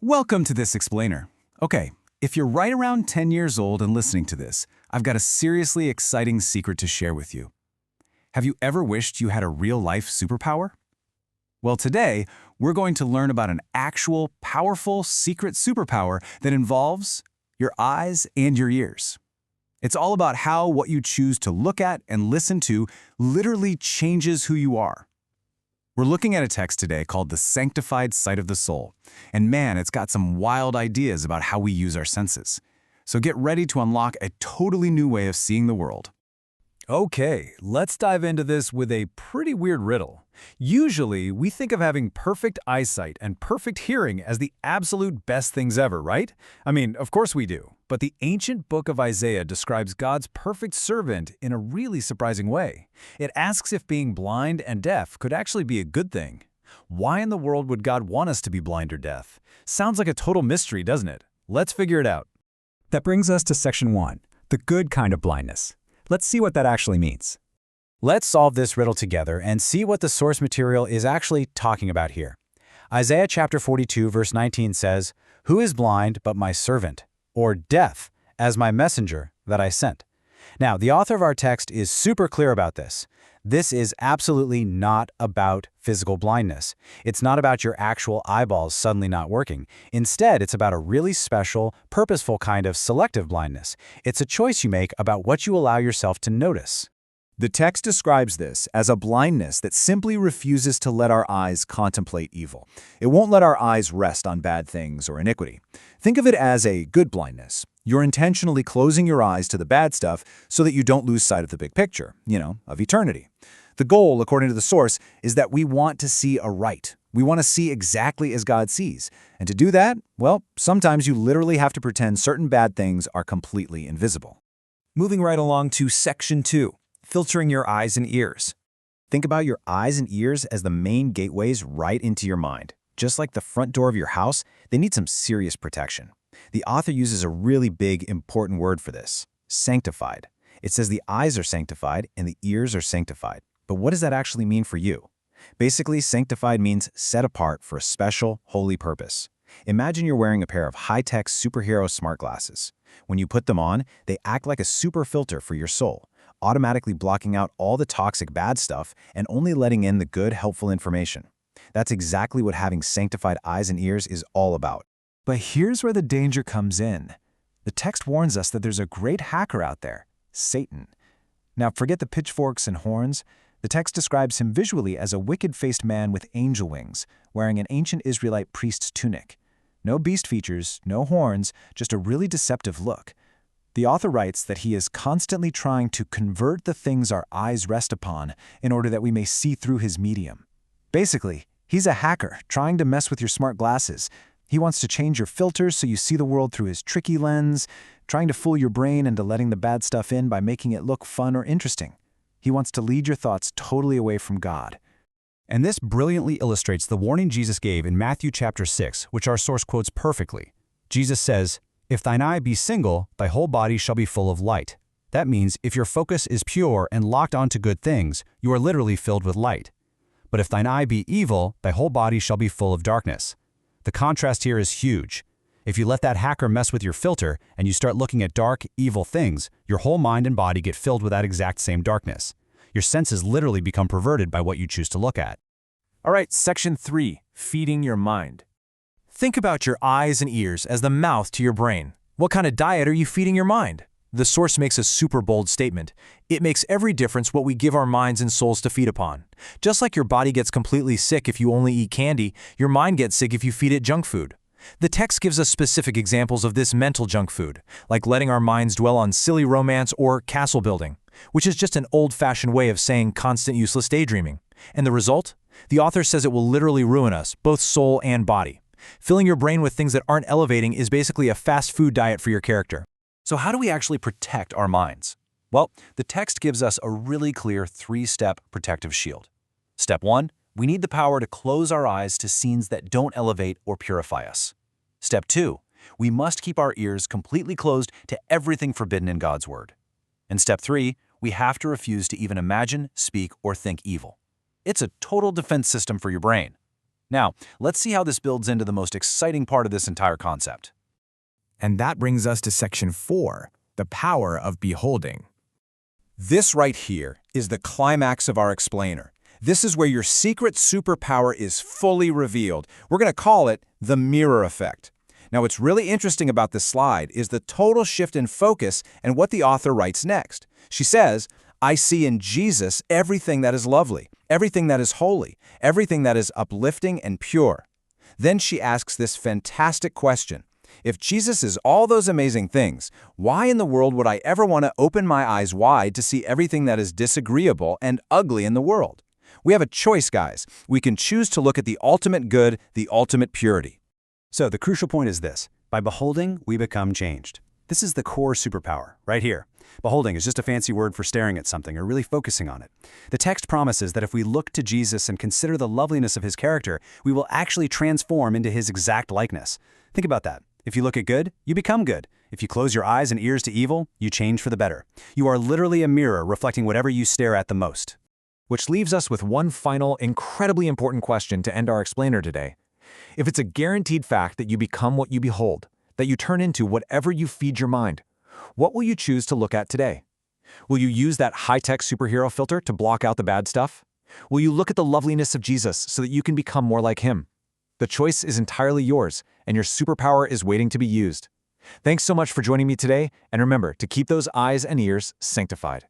Welcome to this explainer. Okay, if you're right around 10 years old and listening to this, I've got a seriously exciting secret to share with you. Have you ever wished you had a real-life superpower? Well, today, we're going to learn about an actual, powerful, secret superpower that involves your eyes and your ears. It's all about how what you choose to look at and listen to literally changes who you are. We're looking at a text today called the Sanctified Sight of the Soul. And man, it's got some wild ideas about how we use our senses. So get ready to unlock a totally new way of seeing the world. Okay, let's dive into this with a pretty weird riddle. Usually, we think of having perfect eyesight and perfect hearing as the absolute best things ever, right? I mean, of course we do. But the ancient book of Isaiah describes God's perfect servant in a really surprising way. It asks if being blind and deaf could actually be a good thing. Why in the world would God want us to be blind or deaf? Sounds like a total mystery, doesn't it? Let's figure it out. That brings us to section 1, the good kind of blindness. Let's see what that actually means. Let's solve this riddle together and see what the source material is actually talking about here. Isaiah chapter 42 verse 19 says, "Who is blind but my servant, or deaf as my messenger that I sent?" Now, the author of our text is super clear about this. This is absolutely not about physical blindness. It's not about your actual eyeballs suddenly not working. Instead, it's about a really special, purposeful kind of selective blindness. It's a choice you make about what you allow yourself to notice. The text describes this as a blindness that simply refuses to let our eyes contemplate evil. It won't let our eyes rest on bad things or iniquity. Think of it as a good blindness. You're intentionally closing your eyes to the bad stuff so that you don't lose sight of the big picture, of eternity. The goal, according to the source, is that we want to see aright. We want to see exactly as God sees. And to do that, well, sometimes you literally have to pretend certain bad things are completely invisible. Moving right along to section 2, filtering your eyes and ears. Think about your eyes and ears as the main gateways right into your mind. Just like the front door of your house, they need some serious protection. The author uses a really big, important word for this: sanctified. It says the eyes are sanctified and the ears are sanctified. But what does that actually mean for you? Basically, sanctified means set apart for a special, holy purpose. Imagine you're wearing a pair of high-tech superhero smart glasses. When you put them on, they act like a super filter for your soul, automatically blocking out all the toxic bad stuff and only letting in the good, helpful information. That's exactly what having sanctified eyes and ears is all about. But here's where the danger comes in. The text warns us that there's a great hacker out there, Satan. Now, forget the pitchforks and horns. The text describes him visually as a wicked-faced man with angel wings, wearing an ancient Israelite priest's tunic. No beast features, no horns, just a really deceptive look. The author writes that he is constantly trying to convert the things our eyes rest upon in order that we may see through his medium. Basically, he's a hacker trying to mess with your smart glasses. He wants to change your filters so you see the world through his tricky lens, trying to fool your brain into letting the bad stuff in by making it look fun or interesting. He wants to lead your thoughts totally away from God. And this brilliantly illustrates the warning Jesus gave in Matthew chapter 6, which our source quotes perfectly. Jesus says, "If thine eye be single, thy whole body shall be full of light." That means if your focus is pure and locked onto good things, you are literally filled with light. But if thine eye be evil, thy whole body shall be full of darkness. The contrast here is huge. If you let that hacker mess with your filter and you start looking at dark, evil things, your whole mind and body get filled with that exact same darkness. Your senses literally become perverted by what you choose to look at. All right, section 3, feeding your mind. Think about your eyes and ears as the mouth to your brain. What kind of diet are you feeding your mind? The source makes a super bold statement. It makes every difference what we give our minds and souls to feed upon. Just like your body gets completely sick if you only eat candy, your mind gets sick if you feed it junk food. The text gives us specific examples of this mental junk food, like letting our minds dwell on silly romance or castle building, which is just an old-fashioned way of saying constant useless daydreaming. And the result? The author says it will literally ruin us, both soul and body. Filling your brain with things that aren't elevating is basically a fast food diet for your character. So how do we actually protect our minds? Well, the text gives us a really clear 3-step protective shield. Step 1, we need the power to close our eyes to scenes that don't elevate or purify us. Step 2, we must keep our ears completely closed to everything forbidden in God's Word. And step 3, we have to refuse to even imagine, speak, or think evil. It's a total defense system for your brain. Now, let's see how this builds into the most exciting part of this entire concept. And that brings us to section 4, the power of beholding. This right here is the climax of our explainer. This is where your secret superpower is fully revealed. We're going to call it the mirror effect. Now, what's really interesting about this slide is the total shift in focus and what the author writes next. She says, I see in Jesus everything that is lovely, everything that is holy, everything that is uplifting and pure. Then she asks this fantastic question. If Jesus is all those amazing things, why in the world would I ever want to open my eyes wide to see everything that is disagreeable and ugly in the world? We have a choice, guys. We can choose to look at the ultimate good, the ultimate purity. So the crucial point is this. By beholding, we become changed. This is the core superpower, right here. Beholding is just a fancy word for staring at something or really focusing on it. The text promises that if we look to Jesus and consider the loveliness of his character, we will actually transform into his exact likeness. Think about that. If you look at good, you become good. If you close your eyes and ears to evil, you change for the better. You are literally a mirror reflecting whatever you stare at the most. Which leaves us with one final, incredibly important question to end our explainer today. If it's a guaranteed fact that you become what you behold, that you turn into whatever you feed your mind, what will you choose to look at today? Will you use that high-tech superhero filter to block out the bad stuff? Will you look at the loveliness of Jesus so that you can become more like him? The choice is entirely yours, and your superpower is waiting to be used. Thanks so much for joining me today, and remember to keep those eyes and ears sanctified.